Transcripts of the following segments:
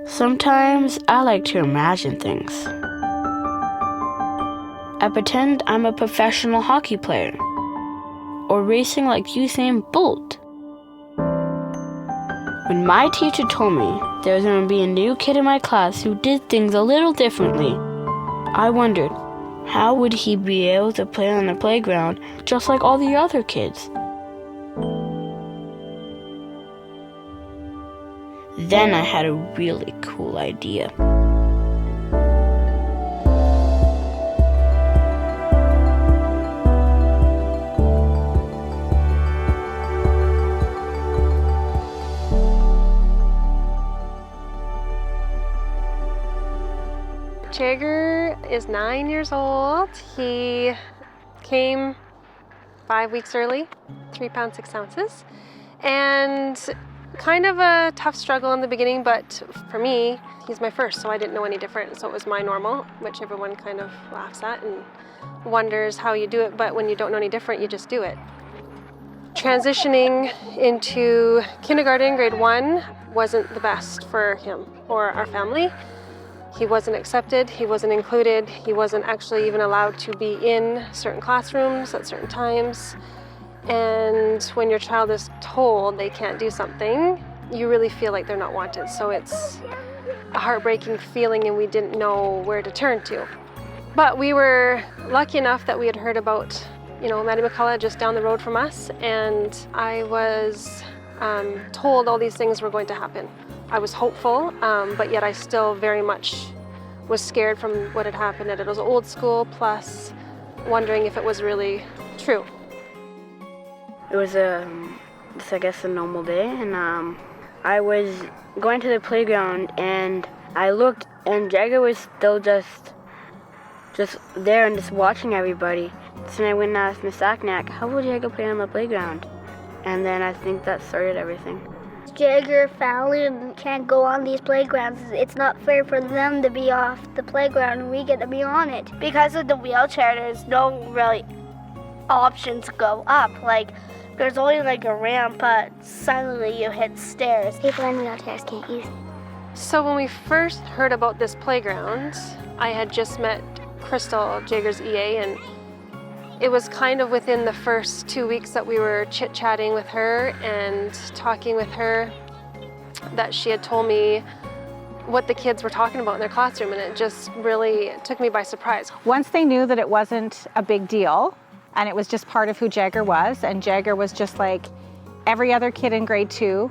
Sometimes I like to imagine things. I pretend I'm a professional hockey player, or racing like Usain Bolt. When my teacher told me there was going to be a new kid in my class who did things a little differently, I wondered, how would he be able to play on the playground just like all the other kids? Then I had a really cool idea. Jagger is 9 years old. He came 5 weeks early, 3 pounds 6 ounces, and kind of a tough struggle in the beginning, but for me, he's my first, so I didn't know any different. So it was my normal, which everyone kind of laughs at and wonders how you do it, but when you don't know any different, you just do it. Transitioning into kindergarten, grade 1, wasn't the best for him or our family. He wasn't accepted, he wasn't included, he wasn't actually even allowed to be in certain classrooms at certain times. And when your child is told they can't do something, you really feel like they're not wanted. So it's a heartbreaking feeling, and we didn't know where to turn to. But we were lucky enough that we had heard about, Maddie McCullough just down the road from us, and I was told all these things were going to happen. I was hopeful, but yet I still very much was scared from what had happened. That it was old school, plus wondering if it was really true. It was a normal day, and I was going to the playground, and I looked, and Jagger was still just there and just watching everybody. So then I went and asked Miss Saknak, how will Jagger play on the playground? And then I think that started everything. Jagger, Fallon can't go on these playgrounds. It's not fair for them to be off the playground and we get to be on it. Because of the wheelchair, there's no really option to go up. There's only a ramp, but suddenly you hit stairs. People in wheelchairs can't use it. So when we first heard about this playground, I had just met Crystal, Jagger's EA, and it was kind of within the first 2 weeks that we were chit-chatting with her and talking with her that she had told me what the kids were talking about in their classroom, and it just really took me by surprise. Once they knew that it wasn't a big deal and it was just part of who Jagger was, and Jagger was just like every other kid in grade 2,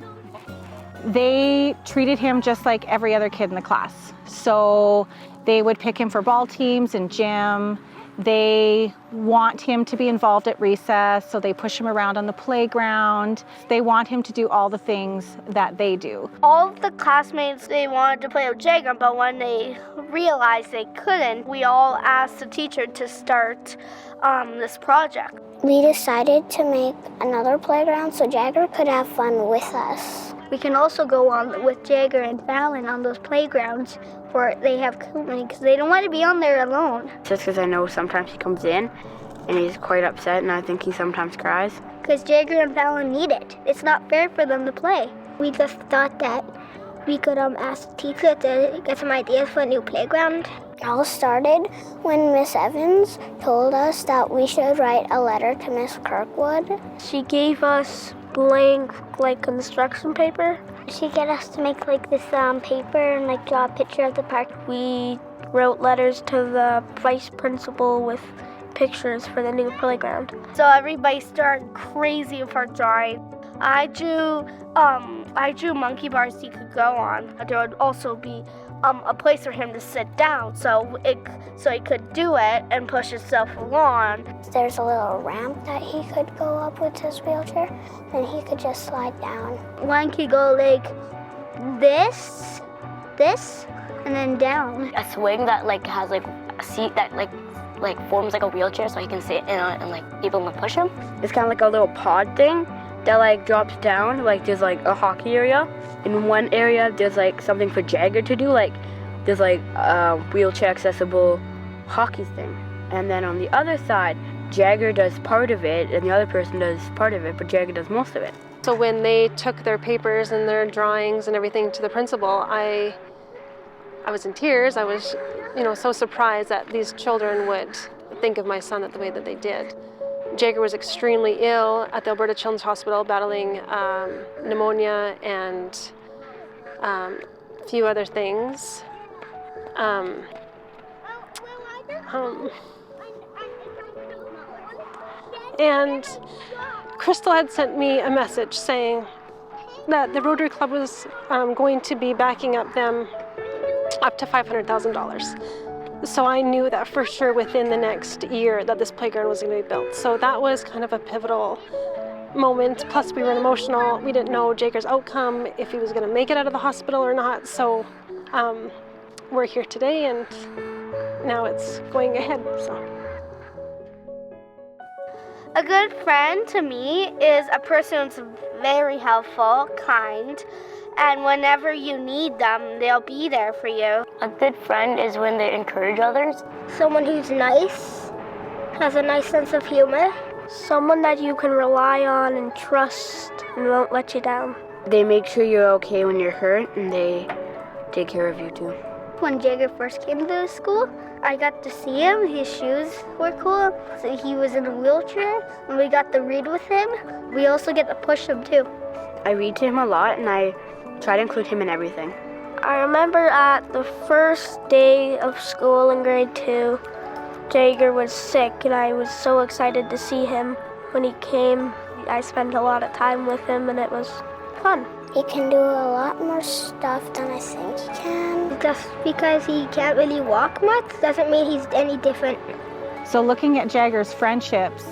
they treated him just like every other kid in the class. So they would pick him for ball teams and gym. They want him to be involved at recess, so they push him around on the playground. They want him to do all the things that they do. All of the classmates, they wanted to play with Jagger, but when they realized they couldn't, we all asked the teacher to start this project. We decided to make another playground so Jagger could have fun with us. We can also go on with Jagger and Fallon on those playgrounds where they have company because they don't want to be on there alone. Just because I know sometimes he comes in and he's quite upset, and I think he sometimes cries. Because Jagger and Fallon need it. It's not fair for them to play. We just thought that we could ask the teacher to get some ideas for a new playground. It all started when Miss Evans told us that we should write a letter to Miss Kirkwood. She gave us blank construction paper. She got us to make this paper and draw a picture of the park. We wrote letters to the vice principal with pictures for the new playground. So everybody started crazy for drawing. I drew monkey bars he could go on. There would also be a place for him to sit down so he could do it and push himself along. There's a little ramp that he could go up with his wheelchair, and he could just slide down. One could go like this, and then down. A swing that has a seat that forms like a wheelchair so he can sit in it and people can push him. It's kind of like a little pod thing that drops down. There's a hockey area. In one area there's something for Jagger to do, there's a wheelchair accessible hockey thing. And then on the other side, Jagger does part of it and the other person does part of it, but Jagger does most of it. So when they took their papers and their drawings and everything to the principal, I I was in tears. I was, so surprised that these children would think of my son the way that they did. Jagger was extremely ill at the Alberta Children's Hospital, battling pneumonia and a few other things. And Crystal had sent me a message saying that the Rotary Club was going to be backing up them up to $500,000. So I knew that for sure within the next year that this playground was going to be built. So that was kind of a pivotal moment. Plus we were emotional. We didn't know Jagger's outcome, if he was going to make it out of the hospital or not. So we're here today, and now it's going ahead. So. A good friend to me is a person who's very helpful, kind, and whenever you need them, they'll be there for you. A good friend is when they encourage others. Someone who's nice, has a nice sense of humor. Someone that you can rely on and trust and won't let you down. They make sure you're okay when you're hurt, and they take care of you too. When Jagger first came to the school, I got to see him. His shoes were cool. So he was in a wheelchair, and we got to read with him. We also get to push him too. I read to him a lot, and I try to include him in everything. I remember at the first day of school in grade 2, Jagger was sick, and I was so excited to see him. When he came, I spent a lot of time with him, and it was fun. He can do a lot more stuff than I think he can. Just because he can't really walk much doesn't mean he's any different. So looking at Jagger's friendships,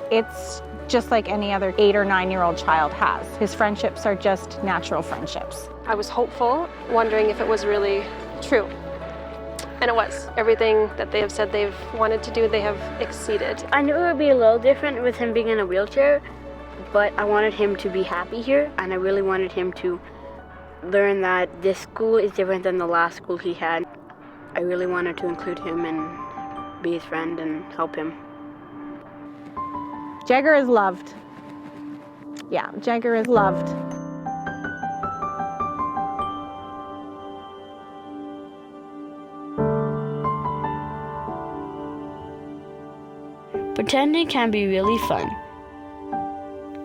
it's just like any other 8 or 9-year-old child has. His friendships are just natural friendships. I was hopeful, wondering if it was really true. And it was. Everything that they have said they've wanted to do, they have exceeded. I knew it would be a little different with him being in a wheelchair, but I wanted him to be happy here, and I really wanted him to learn that this school is different than the last school he had. I really wanted to include him and be his friend and help him. Jagger is loved. Yeah, Jagger is loved. Pretending can be really fun,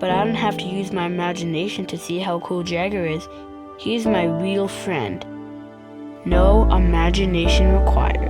but I don't have to use my imagination to see how cool Jagger is. He's my real friend. No imagination required.